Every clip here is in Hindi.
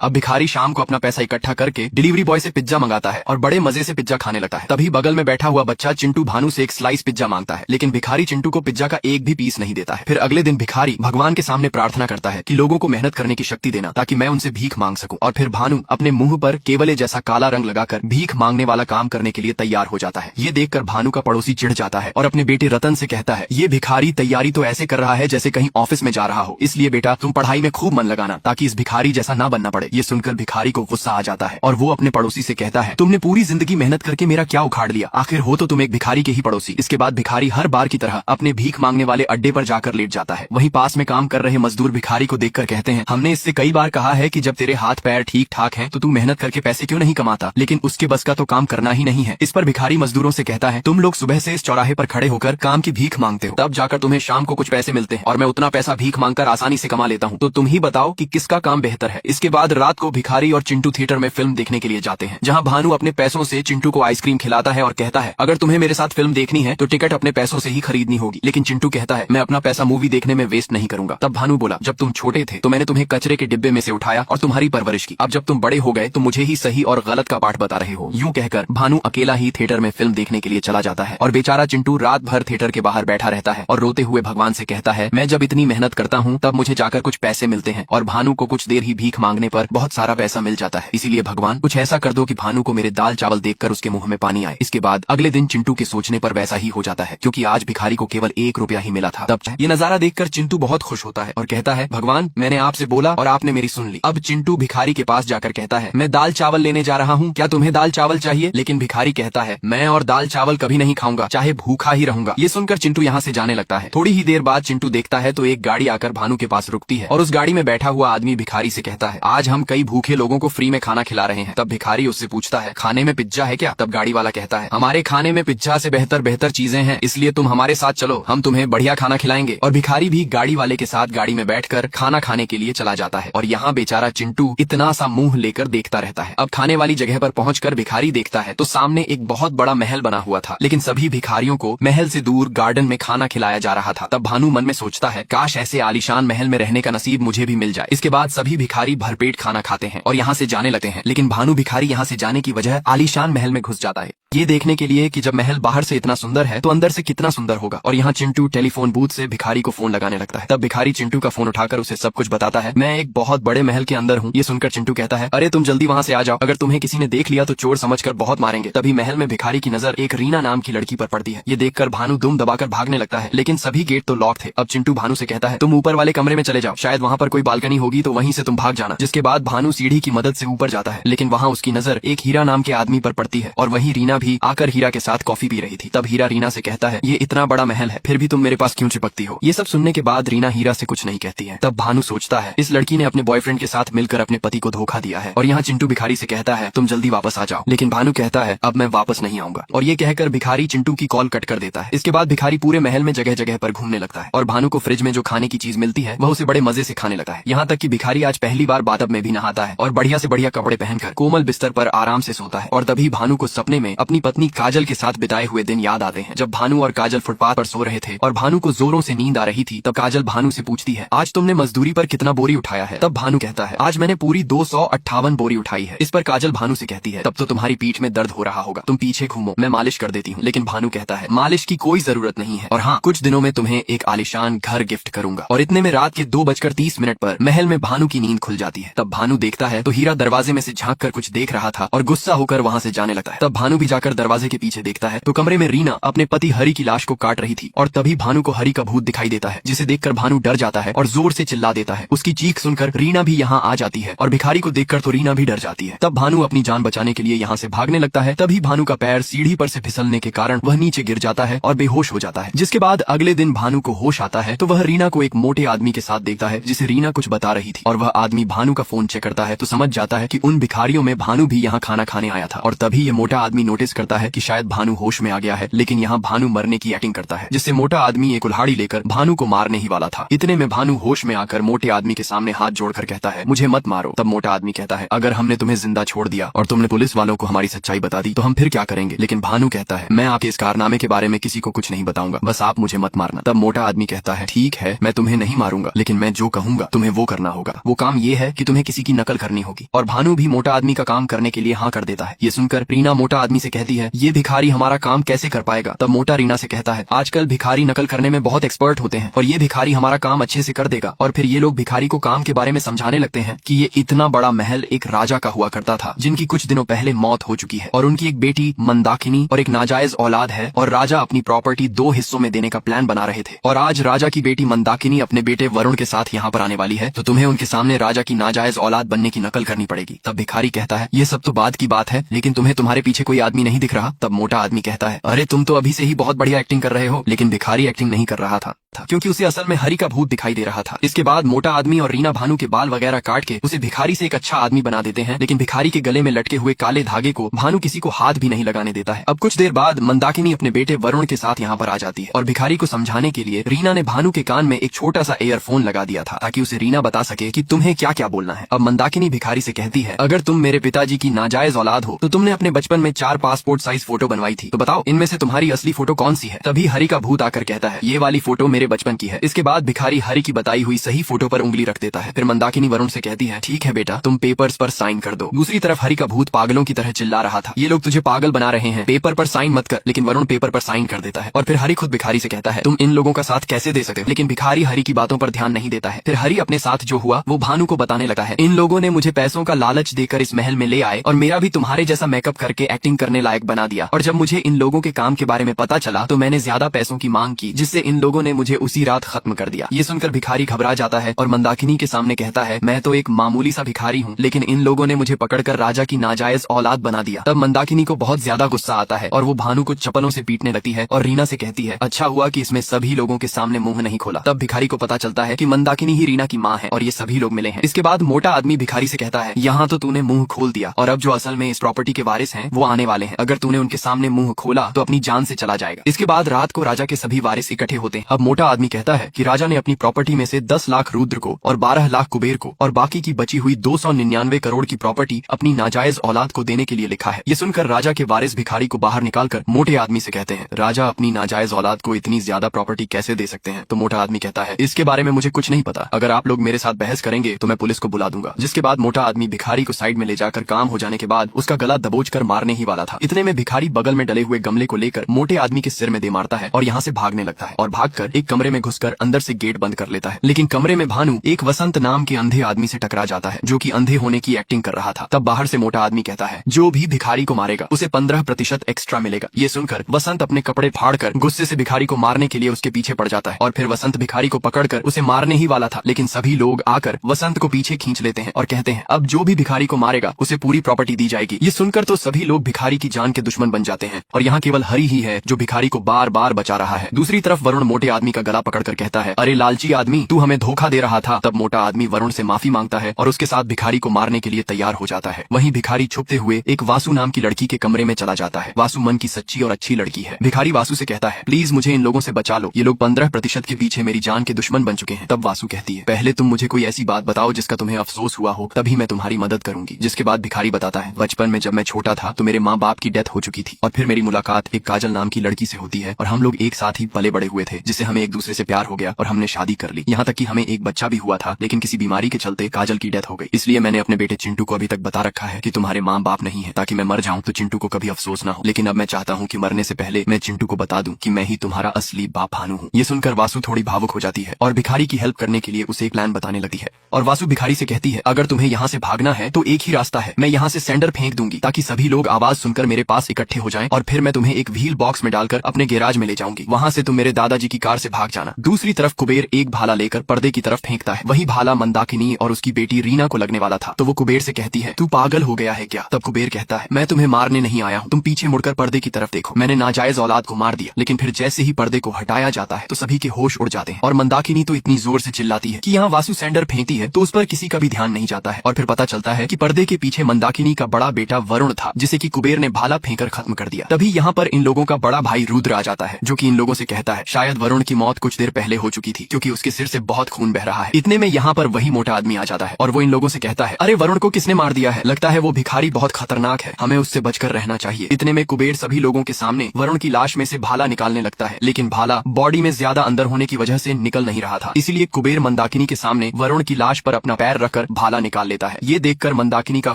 अब भिखारी शाम को अपना पैसा इकट्ठा करके डिलीवरी बॉय से पिज्जा मंगाता है और बड़े मजे से पिज्जा खाने लगता है। तभी बगल में बैठा हुआ बच्चा चिंटू भानु से एक स्लाइस पिज्जा मांगता है, लेकिन भिखारी चिंटू को पिज्जा का एक भी पीस नहीं देता है। फिर अगले दिन भिखारी भगवान के सामने प्रार्थना करता है कि लोगों को मेहनत करने की शक्ति देना ताकि मैं उनसे भीख मांग सकूं। और फिर भानु अपने मुंह पर केवले जैसा काला रंग लगाकर भीख मांगने वाला काम करने के लिए तैयार हो जाता है। ये देखकर भानु का पड़ोसी चिढ़ जाता है और अपने बेटे रतन से कहता है, ये भिखारी तैयारी तो ऐसे कर रहा है जैसे कहीं ऑफिस में जा रहा हो, इसलिए बेटा तुम पढ़ाई में खूब मन लगाना ताकि इस भिखारी जैसा ना बनना पड़े। ये सुनकर भिखारी को गुस्सा आ जाता है और वो अपने पड़ोसी से कहता है, तुमने पूरी जिंदगी मेहनत करके मेरा क्या उखाड़ लिया, आखिर हो तो तुम एक भिखारी के ही पड़ोसी। इसके बाद भिखारी हर बार की तरह अपने भीख मांगने वाले अड्डे पर जाकर लेट जाता है। वहीं पास में काम कर रहे मजदूर भिखारी को देखकर कहते हैं, हमने इससे कई बार कहा है कि जब तेरे हाथ पैर ठीक ठाक हैं तो तू मेहनत करके पैसे क्यों नहीं कमाता, लेकिन उसके बस का तो काम करना ही नहीं है। इस पर भिखारी मजदूरों से कहता है, तुम लोग सुबह से इस चौराहे पर खड़े होकर काम की भीख मांगते हो, तब जाकर तुम्हें शाम को कुछ पैसे मिलते हैं और मैं उतना पैसा भीख मांगकर आसानी से कमा लेता हूँ, तो तुम ही बताओ कि किसका काम बेहतर है। इसके बाद रात को भिखारी और चिंटू थिएटर में फिल्म देखने के लिए जाते हैं, जहाँ भानु अपने पैसों से चिंटू को आइसक्रीम खिलाता है और कहता है, अगर तुम्हें मेरे साथ फिल्म देखनी है तो टिकट अपने पैसों से ही खरीदनी होगी। लेकिन चिंटू कहता है, मैं अपना पैसा मूवी देखने में वेस्ट नहीं करूंगा। तब भानु बोला, जब तुम छोटे थे तो मैंने तुम्हें कचरे के डिब्बे में से उठाया और तुम्हारी परवरिश की, अब जब तुम बड़े हो गए तो मुझे ही सही और गलत का पाठ बता रहे हो। यूं कहकर भानु अकेला ही थिएटर में फिल्म देखने के लिए चला जाता है और बेचारा चिंटू रात भर थिएटर के बाहर बैठा रहता है और रोते हुए भगवान से कहता है, मैं जब इतनी मेहनत करता हूँ तब मुझे जाकर कुछ पैसे मिलते हैं और भानु को कुछ देर ही भीख मांगने पर बहुत सारा पैसा मिल जाता है, इसीलिए भगवान कुछ ऐसा कर दो कि भानु को मेरे दाल चावल देखकर उसके मुंह में पानी आए। इसके बाद अगले दिन चिंटू के सोचने पर वैसा ही हो जाता है, क्योंकि आज भिखारी को केवल 1 रुपया ही मिला था। तब ये नजारा देखकर चिंटू बहुत खुश होता है और कहता है, भगवान मैंने आपसे बोला और आपने मेरी सुन ली। अब चिंटू भिखारी के पास जाकर कहता है, मैं दाल चावल लेने जा रहा हूँ, क्या तुम्हें दाल चावल चाहिए? लेकिन भिखारी कहता है, मैं और दाल चावल कभी नहीं खाऊंगा, चाहे भूखा ही रहूंगा। ये सुनकर चिंटू यहाँ से जाने लगता है। थोड़ी ही देर बाद चिंटू देखता है तो एक गाड़ी आकर भानु के पास रुकती है और उस गाड़ी में बैठा हुआ आदमी भिखारी से कहता है, आज हम कई भूखे लोगों को फ्री में खाना खिला रहे हैं। तब भिखारी उससे पूछता है, खाने में पिज्जा है क्या? तब गाड़ी वाला कहता है, हमारे खाने में पिज्जा से बेहतर बेहतर चीजें हैं, इसलिए तुम हमारे साथ चलो, हम तुम्हें बढ़िया खाना खिलाएंगे। और भिखारी भी गाड़ी वाले के साथ गाड़ी में बैठकर खाना खाने के लिए चला जाता है और यहाँ बेचारा चिंटू इतना सा मुंह लेकर देखता रहता है। अब खाने वाली जगह पर पहुंचकर भिखारी देखता है तो सामने एक बहुत बड़ा महल बना हुआ था, लेकिन सभी भिखारियों को महल से दूर गार्डन में खाना खिलाया जा रहा था। तब भानु मन में सोचता है, काश ऐसे आलीशान महल में रहने का नसीब मुझे भी मिल जाए। इसके बाद सभी भिखारी भरपेट खाना खाते हैं और यहाँ से जाने लगते हैं, लेकिन भानु भिखारी यहाँ से जाने की वजह आलीशान महल में घुस जाता है, ये देखने के लिए कि जब महल बाहर से इतना सुंदर है तो अंदर से कितना सुंदर होगा। और यहाँ चिंटू टेलीफोन बूथ से भिखारी को फोन लगाने लगता है। तब भिखारी चिंटू का फोन उठाकर उसे सब कुछ बताता है, मैं एक बहुत बड़े महल के अंदर हूँ। ये सुनकर चिंटू कहता है, अरे तुम जल्दी वहाँ से आ जाओ, अगर तुम्हें किसी ने देख लिया तो चोर समझकर बहुत मारेंगे। तभी महल में भिखारी की नजर एक रीना नाम की लड़की पर पड़ती है। ये देखकर भानु दुम दबाकर भागने लगता है, लेकिन सभी गेट तो लॉक थे। अब चिंटू भानु से कहता है, तुम ऊपर वाले कमरे में चले जाओ, शायद वहाँ पर कोई बालकनी होगी तो वहीं से तुम भाग जाना। जिसके बाद भानु सीढ़ी की मदद से ऊपर जाता है, लेकिन वहाँ उसकी नजर एक हीरा नाम के आदमी पर पड़ती है और वहीं रीना भी आकर हीरा के साथ कॉफी पी रही थी। तब हीरा रीना से कहता है, ये इतना बड़ा महल है फिर भी तुम मेरे पास क्यों चिपकती हो? ये सब सुनने के बाद रीना हीरा से कुछ नहीं कहती है। तब भानु सोचता है, इस लड़की ने अपने बॉयफ्रेंड के साथ मिलकर अपने पति को धोखा दिया है। और यहाँ चिंटू भिखारी से कहता है, तुम जल्दी वापस आ जाओ, लेकिन भानु कहता है, अब मैं वापस नहीं आऊंगा। और ये कहकर भिखारी चिंटू की कॉल कट कर देता है। इसके बाद भिखारी पूरे महल में जगह जगह पर घूमने लगता है और भानु को फ्रिज में जो खाने की चीज मिलती है वह उसे बड़े मजे से खाने लगता है। यहाँ तक कि भिखारी आज पहली बार बाथटब में भी नहाता है और बढ़िया से बढ़िया कपड़े पहनकर कोमल बिस्तर पर आराम से सोता है। और तभी भानु को सपने में अपनी पत्नी काजल के साथ बिताए हुए दिन याद आते हैं, जब भानु और काजल फुटपाथ पर सो रहे थे और भानु को जोरों से नींद आ रही थी। तब काजल भानु से पूछती है, आज तुमने मजदूरी पर कितना बोरी उठाया है? तब भानु कहता है, आज मैंने पूरी 258 बोरी उठाई है। इस पर काजल भानु से कहती है, तब तो तुम्हारी पीठ में दर्द हो रहा होगा, तुम पीछे घूमो, मैं मालिश कर देती हूँ। लेकिन भानु कहता है, मालिश की कोई जरूरत नहीं है, और हाँ कुछ दिनों में तुम्हें एक आलीशान घर गिफ्ट करूंगा। और इतने में रात के 2:30 पर महल में भानु की नींद खुल जाती है। तब भानु देखता है तो हीरा दरवाजे में से झांक कर कुछ देख रहा था और गुस्सा होकर वहाँ से जाने लगता है। तब भानु भी जाकर दरवाजे के पीछे देखता है तो कमरे में रीना अपने पति हरि की लाश को काट रही थी। और तभी भानु को हरि का भूत दिखाई देता है, जिसे देखकर भानु डर जाता है और जोर से चिल्ला देता है। उसकी चीख सुनकर रीना भी यहाँ आ जाती है और भिखारी को देखकर तो रीना भी डर जाती है। तब भानु अपनी जान बचाने के लिए यहाँ से भागने लगता है। तभी भानु का पैर सीढ़ी पर से फिसलने के कारण वह नीचे गिर जाता है और बेहोश हो जाता है। जिसके बाद अगले दिन भानु को होश आता है तो वह रीना को एक मोटे आदमी के साथ देखता है, जिसे रीना कुछ बता रही थी। और वह आदमी भानु का फोन चेक करता है तो समझ जाता है कि उन भिखारियों में भानु भी यहाँ खाना खाने आया था। और तभी ये मोटा आदमी नोटिस नोटिस करता है कि शायद भानु होश में आ गया है, लेकिन यहाँ भानु मरने की एक्टिंग करता है, जिससे मोटा आदमी एक कुल्हाड़ी लेकर भानु को मारने ही वाला था। इतने में भानु होश में आकर मोटे आदमी के सामने हाथ जोड़कर कहता है, मुझे मत मारो। तब मोटा आदमी कहता है, अगर हमने तुम्हें जिंदा छोड़ दिया और तुमने पुलिस वालों को हमारी सच्चाई बता दी तो हम फिर क्या करेंगे? लेकिन भानु कहता है, मैं आपके इस कारनामे के बारे में किसी को कुछ नहीं बताऊंगा, बस आप मुझे मत मारना। तब मोटा आदमी कहता है, ठीक है, मैं तुम्हें नहीं मारूंगा, लेकिन मैं जो कहूंगा तुम्हें वो करना होगा। वो काम ये है कि तुम्हें किसी की नकल करनी होगी। और भानु भी मोटा आदमी का काम करने के लिए हाँ कर देता है। ये सुनकर रीना मोटा आदमी से कहती है, ये भिखारी हमारा काम कैसे कर पाएगा? तब मोटा रीना से कहता है, आजकल भिखारी नकल करने में बहुत एक्सपर्ट होते हैं और ये भिखारी हमारा काम अच्छे से कर देगा। और फिर ये लोग भिखारी को काम के बारे में समझाने लगते हैं कि ये इतना बड़ा महल एक राजा का हुआ करता था, जिनकी कुछ दिनों पहले मौत हो चुकी है और उनकी एक बेटी मंदाकिनी और एक नाजायज औलाद है, और राजा अपनी प्रॉपर्टी 2 हिस्सों में देने का प्लान बना रहे थे। और आज राजा की बेटी मंदाकिनी अपने बेटे वरुण के साथ यहाँ पर आने वाली है, तो तुम्हें उनके सामने राजा की नाजायज औलाद बनने की नकल करनी पड़ेगी। तब भिखारी कहता है, ये सब तो बाद की बात है, लेकिन तुम्हें तुम्हारे पीछे कोई आदमी नहीं दिख रहा? तब मोटा आदमी कहता है, अरे तुम तो अभी से ही बहुत बढ़िया एक्टिंग कर रहे हो। लेकिन भिखारी एक्टिंग नहीं कर रहा था क्योंकि उसे असल में हरि का भूत दिखाई दे रहा था। इसके बाद मोटा आदमी और रीना भानु के बाल वगैरह काट के उसे भिखारी से एक अच्छा आदमी बना देते हैं, लेकिन भिखारी के गले में लटके हुए काले धागे को भानु किसी को हाथ भी नहीं लगाने देता है। अब कुछ देर बाद मंदाकिनी अपने बेटे वरुण के साथ यहाँ पर आ जाती है और भिखारी को समझाने के लिए रीना ने भानु के कान में एक छोटा सा एयरफोन लगा दिया था ताकि उसे रीना बता सके कि तुम्हें क्या क्या बोलना है। अब मंदाकिनी भिखारी से कहती है, अगर तुम मेरे पिताजी की नाजायज औलाद हो तो तुमने अपने बचपन में 4 पासपोर्ट साइज फोटो बनवाई थी, तो बताओ इनमें से तुम्हारी असली फोटो कौन सी है? तभी हरि का भूत आकर कहता है, ये वाली फोटो मेरे बचपन की है। इसके बाद भिखारी हरि की बताई हुई सही फोटो पर उंगली रख देता है। फिर मंदाकिनी वरुण से कहती है, ठीक है बेटा, तुम पेपर्स पर साइन कर दो। दूसरी तरफ हरि का भूत पागलों की तरह चिल्ला रहा था, ये लोग तुझे पागल बना रहे हैं, पेपर पर साइन मत कर। लेकिन वरुण पेपर पर साइन कर देता है और फिर हरि खुद भिखारी से कहता है, तुम इन लोगों का साथ कैसे दे सकते हो? लेकिन भिखारी हरि की बातों पर ध्यान नहीं देता है। फिर हरि अपने साथ जो हुआ वो भानु को बताने लगा है, इन लोगों ने मुझे पैसों का लालच देकर इस महल में ले आए और मेरा भी तुम्हारे जैसा मेकअप करके एक्टिंग करने लायक बना दिया। और जब मुझे इन लोगों के काम के बारे में पता चला तो मैंने ज्यादा पैसों की मांग की, जिससे इन लोगों ने मुझे उसी रात खत्म कर दिया। ये सुनकर भिखारी घबरा जाता है और मंदाकिनी के सामने कहता है, मैं तो एक मामूली सा भिखारी हूँ, लेकिन इन लोगों ने मुझे पकड़कर राजा की नाजायज औलाद बना दिया। तब मंदाकिनी को बहुत ज्यादा गुस्सा आता है और वो भानु को चप्पलों से पीटने लगती है और रीना से कहती है, अच्छा हुआ कि इसमें सभी लोगों के सामने मुंह नहीं खोला। तब भिखारी को पता चलता है कि मंदाकिनी ही रीना की माँ है और ये सभी लोग मिले हैं। इसके बाद मोटा आदमी भिखारी से कहता है, यहाँ तो तूने मुंह खोल दिया और अब जो असल में इस प्रॉपर्टी के वारिस हैं वो आने वाले हैं। अगर तूने उनके सामने मुंह खोला तो अपनी जान से चला जाएगा। इसके बाद रात को राजा के सभी वारिस इकट्ठे होते हैं। अब मोटा आदमी कहता है कि राजा ने अपनी प्रॉपर्टी में से 10 लाख रुद्र को और 12 लाख कुबेर को और बाकी की बची हुई 299 करोड़ की प्रॉपर्टी अपनी नाजायज औलाद को देने के लिए लिखा है। ये सुनकर राजा के वारिस भिखारी को बाहर निकालकर मोटे आदमी से कहते हैं, राजा अपनी नाजायज औलाद को इतनी ज्यादा प्रॉपर्टी कैसे दे सकते हैं? तो मोटा आदमी कहता है, इसके बारे में मुझे कुछ नहीं पता, अगर आप लोग मेरे साथ बहस करेंगे तो मैं पुलिस को बुला दूंगा। जिसके बाद मोटा आदमी भिखारी को साइड में ले जाकर काम हो जाने के बाद उसका गला दबोच कर मारने ही वाला था। इतने में भिखारी बगल में डले हुए गमले को लेकर मोटे आदमी के सिर में दे मारता है और यहाँ से भागने लगता है और भागकर एक कमरे में घुसकर अंदर से गेट बंद कर लेता है। लेकिन कमरे में भानु एक वसंत नाम के अंधे आदमी से टकरा जाता है जो कि अंधे होने की एक्टिंग कर रहा था। तब बाहर से मोटा आदमी कहता है, जो भी भिखारी को मारेगा उसे 15% एक्स्ट्रा मिलेगा। ये सुनकर वसंत अपने कपड़े फाड़कर गुस्से से भिखारी को मारने के लिए उसके पीछे पड़ जाता है और फिर वसंत भिखारी को पकड़कर उसे मारने ही वाला था, लेकिन सभी लोग आकर वसंत को पीछे खींच लेते हैं और कहते हैं, अब जो भी भिखारी को मारेगा उसे पूरी प्रॉपर्टी दी जाएगी। ये सुनकर तो सभी लोग भिखारी की जान के दुश्मन बन जाते हैं और यहाँ केवल हरि ही है जो भिखारी को बार बार बचा रहा है। दूसरी तरफ वरुण मोटे आदमी का गला पकड़कर कहता है, अरे लालची आदमी, तू हमें धोखा दे रहा था। तब मोटा आदमी वरुण से माफी मांगता है और उसके साथ भिखारी को मारने के लिए तैयार हो जाता है। वहीं भिखारी छुपते हुए एक वासु नाम की लड़की के कमरे में चला जाता है। वासु मन की सच्ची और अच्छी लड़की है। भिखारी वासु से कहता है, प्लीज मुझे इन लोगों से बचा लो, ये लोग 15% के पीछे मेरी जान के दुश्मन बन चुके हैं। तब वासु कहती है, पहले तुम मुझे कोई ऐसी बात बताओ जिसका तुम्हें अफसोस हुआ हो, तभी मैं तुम्हारी मदद करूंगी। जिसके बाद भिखारी बताता है, बचपन में जब मैं छोटा था तो मेरे माँ बाप की डेथ हो चुकी थी और फिर मेरी मुलाकात एक काजल नाम की लड़की से होती है और हम लोग एक साथ ही पले बड़े हुए थे, जिससे हमें एक दूसरे से प्यार हो गया और हमने शादी कर ली। यहाँ तक कि हमें एक बच्चा भी हुआ था, लेकिन किसी बीमारी के चलते काजल की डेथ हो गई। इसलिए मैंने अपने बेटे चिंटू को अभी तक बता रखा है कि तुम्हारे माँ बाप नहीं है, ताकि मैं मर जाऊं तो चिंटू को कभी अफसोस ना हो। लेकिन अब मैं चाहता हूँ कि मरने से पहले मैं चिंटू को बता दूं कि मैं ही तुम्हारा असली बाप भानु हूँ। ये सुनकर वासु थोड़ी भावुक हो जाती है और भिखारी की हेल्प करने के लिए उसे एक प्लान बताने लगती है। और वासु भिखारी से कहती है, अगर तुम्हें यहाँ से भागना है तो एक ही रास्ता है, मैं यहाँ से सैंडर फेंक दूंगी ताकि सभी लोग आवाज सुनकर मेरे पास इकट्ठे हो जाएं और फिर मैं तुम्हें एक व्हील बॉक्स में डालकर अपने गैराज में ले जाऊंगी। वहाँ से तुम मेरे दादाजी की कार से भाग जाना। दूसरी तरफ कुबेर एक भाला लेकर पर्दे की तरफ फेंकता है। वही भाला मंदाकिनी और उसकी बेटी रीना को लगने वाला था, तो वो कुबेर से कहती है, तू पागल हो गया है क्या? तब कुबेर कहता है, मैं तुम्हें मारने नहीं आया हूँ, तुम पीछे मुड़कर पर्दे की तरफ देखो, मैंने नाजायज औलाद को मार दिया। लेकिन फिर जैसे ही पर्दे को हटाया जाता है तो सभी के होश उड़ जाते हैं और मंदाकिनी तो इतनी जोर से चिल्लाती है कि यहाँ वासु सैंडर फेंकती है तो उस पर किसी का भी ध्यान नहीं जाता है। और फिर पता चलता है कि पर्दे के पीछे मंदाकिनी का बड़ा बेटा वरुण था, जिसे कि कुबेर ने भाला फेंकर खत्म कर दिया। तभी यहाँ पर इन लोगों का बड़ा भाई रुद्र आ जाता है, जो कि इन लोगों से कहता है शायद वरुण की मौत कुछ देर पहले हो चुकी थी, क्योंकि उसके सिर से बहुत खून बह रहा है। इतने में यहाँ पर वही मोटा आदमी आ जाता है और वो इन लोगों से कहता है, अरे वरुण को किसने मार दिया है? लगता है वो भिखारी बहुत खतरनाक है, हमें उससे बचकर रहना चाहिए। इतने में कुबेर सभी लोगों के सामने वरुण की लाश में से भाला निकालने लगता है, लेकिन भाला बॉडी में ज्यादा अंदर होने की वजह से निकल नहीं रहा था। इसीलिए कुबेर मंदाकिनी के सामने वरुण की लाश पर अपना पैर रखकर भाला निकाल लेता है। ये देखकर मंदाकिनी का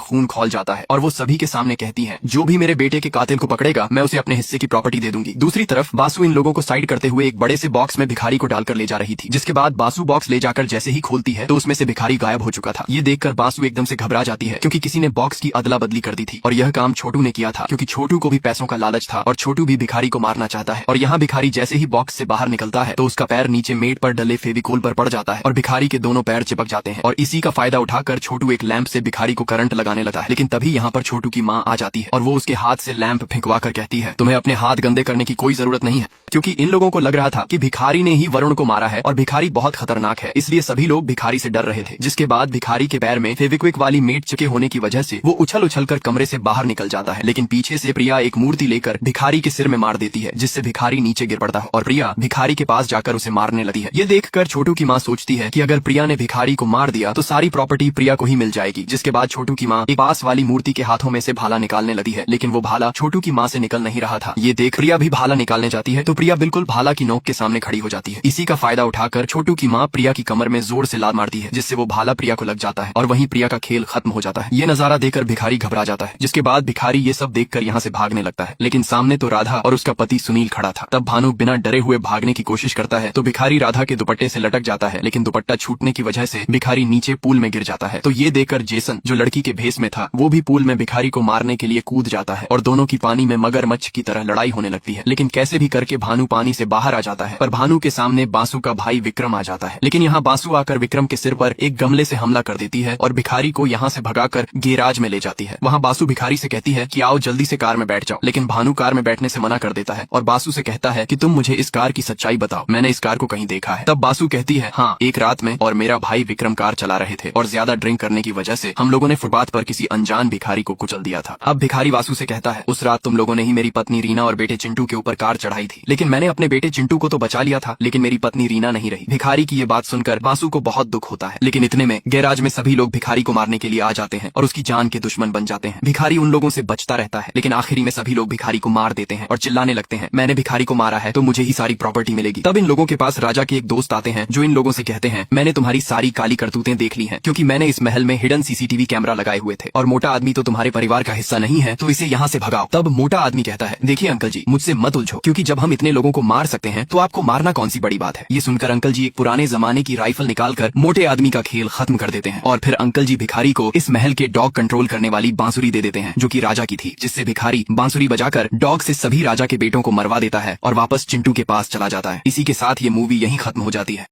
खून खौल जाता है और वो सभी के सामने कहती है, जो भी मेरे बेटे के कातिल को पकड़ेगा मैं उसे अपने हिस्से की प्रॉपर्टी दे दूंगी। दूसरी तरफ बासु इन लोगों को साइड करते हुए एक बड़े से बॉक्स में भिखारी को डालकर ले जा रही थी, जिसके बाद बासु बॉक्स ले जाकर जैसे ही खोलती है तो उसमें से भिखारी गायब हो चुका था। ये देखकर बासु एकदम से घबरा जाती है, क्योंकि किसी ने बॉक्स की अदला बदली कर दी थी और यह काम छोटू ने किया था, क्योंकि छोटू को भी पैसों का लालच था और छोटू भी भिखारी को मारना चाहता है। और यहाँ भिखारी जैसे ही बॉक्स से बाहर निकलता है तो उसका पैर नीचे मेट पर डले फेविकोल पर पड़ जाता है और भिखारी के दोनों पैर चिपक जाते हैं। और इसी का फायदा उठाकर छोटू एक लैंप से भिखारी को करंट लगाने लगता है, लेकिन तभी यहाँ पर छोटू की माँ आ जाती है और वो उसके हाथ से लैंप फेंकवा कर कहती है, तुम्हें अपने हाथ गंदे करने की कोई जरूरत नहीं है, क्योंकि इन लोगों को लग रहा था कि भिखारी ने ही वरुण को मारा है और भिखारी बहुत खतरनाक है, इसलिए सभी लोग भिखारी से डर रहे थे। जिसके बाद भिखारी के पैर में फेविक्विक वाली मेट चिपके होने की वजह से वो उछल उछल कर कमरे से बाहर निकल जाता है, लेकिन पीछे से प्रिया एक मूर्ति लेकर भिखारी के सिर में मार देती है, जिससे भिखारी नीचे गिर पड़ता है और प्रिया भिखारी के पास जाकर उसे मारने लगती है। ये देखकर छोटू की माँ सोचती है कि अगर प्रिया ने भिखारी को मार दिया तो सारी प्रॉपर्टी प्रिया को ही मिल जाएगी। जिसके बाद छोटू की माँ एक पास वाली मूर्ति के हाथों में से भाला निकालने लगती है, लेकिन वो भाला छोटू की माँ से निकल नहीं रहा था। ये देख प्रिया भी भाला निकालने जाती है तो प्रिया बिल्कुल भाला की नोक के सामने खड़ी हो जाती है। इसी का फायदा उठाकर छोटू की माँ प्रिया की कमर में जोर से लात मारती है, जिससे वो भाला प्रिया को लग जाता है और वहीं प्रिया का खेल खत्म हो जाता है। ये नजारा देखकर भिखारी घबरा जाता है, जिसके बाद भिखारी ये सब देखकर यहाँ से भागने लगता है, लेकिन सामने तो राधा और उसका पति सुनील खड़ा था। तब भानु बिना डरे हुए भागने की कोशिश करता है तो भिखारी राधा के दुपट्टे से लटक जाता है, लेकिन दुपट्टा छूटने की वजह से भिखारी नीचे पूल में गिर जाता है। तो ये देखकर जेसन, जो लड़की के भेस में था, वो भी पूल में भिखारी को मारने के लिए कूद जाता है और दोनों की पानी में मगरमच्छ की तरह लड़ाई होने लगती है। लेकिन कैसे भी करके भानु पानी से बाहर आ जाता है, पर भानु के सामने बासु का भाई विक्रम आ जाता है। लेकिन यहाँ बासु आकर विक्रम के सिर पर एक गमले से हमला कर देती है और भिखारी को यहाँ से भगाकर गैराज में ले जाती है। वहाँ बासु भिखारी से कहती है कि आओ जल्दी से कार में बैठ जाओ, लेकिन भानु कार में बैठने से मना कर देता है और बासु से कहता है कि तुम मुझे इस कार की सच्चाई बताओ, मैंने इस कार को कहीं देखा है। तब बासु कहती है, हाँ, एक रात में और मेरा भाई विक्रम कार चला रहे थे और ज्यादा ड्रिंक करने की वजह से हम लोगों ने फुटपाथ पर किसी अनजान भिखारी को कुचल दिया था। अब भिखारी बासु से कहता है, उस रात तुम लोगों ने ही मेरी पत्नी रीना और बेटे चिंटू के ऊपर कार चढ़ाई थी, लेकिन मैंने अपने बेटे चिंटू को तो बचा लिया था, लेकिन मेरी पत्नी रीना नहीं रही। भिखारी की ये बात सुनकर बासु को बहुत दुख होता है, लेकिन इतने में गैराज में सभी लोग भिखारी को मारने के लिए आ जाते हैं और उसकी जान के दुश्मन बन जाते हैं। भिखारी उन लोगों से बचता रहता है, लेकिन आखिरी में सभी लोग भिखारी को मार देते हैं और चिल्लाने लगते हैं, मैंने भिखारी को मारा है तो मुझे ही सारी प्रॉपर्टी मिलेगी। तब इन लोगों के पास राजा के एक दोस्त आते हैं, जो इन लोगों से कहते हैं, मैंने तुम्हारी सारी काली करतूतें देख ली हैं, क्योंकि मैंने इस महल में हिडन सीसीटीवी कैमरा लगाए हुए थे और मोटा आदमी तो तुम्हारे परिवार का हिस्सा नहीं है, तो इसे यहाँ से भगाओ। तब मोटा आदमी कहता है, देखिए अंकल जी, मुझसे मत उलझो, क्योंकि जब हम इतने लोगों को मार सकते हैं तो आपको मारना कौन सी बड़ी बात है। ये सुनकर अंकल जी एक पुराने जमाने की राइफल निकालकर मोटे आदमी का खेल खत्म कर देते हैं और फिर अंकल जी भिखारी को इस महल के डॉग कंट्रोल करने वाली बांसुरी दे देते हैं, जो कि राजा की थी, जिससे भिखारी बांसुरी बजाकर डॉग से सभी राजा के बेटों को मरवा देता है और वापस चिंटू के पास चला जाता है। इसी के साथ ये मूवी यहीं खत्म हो जाती है।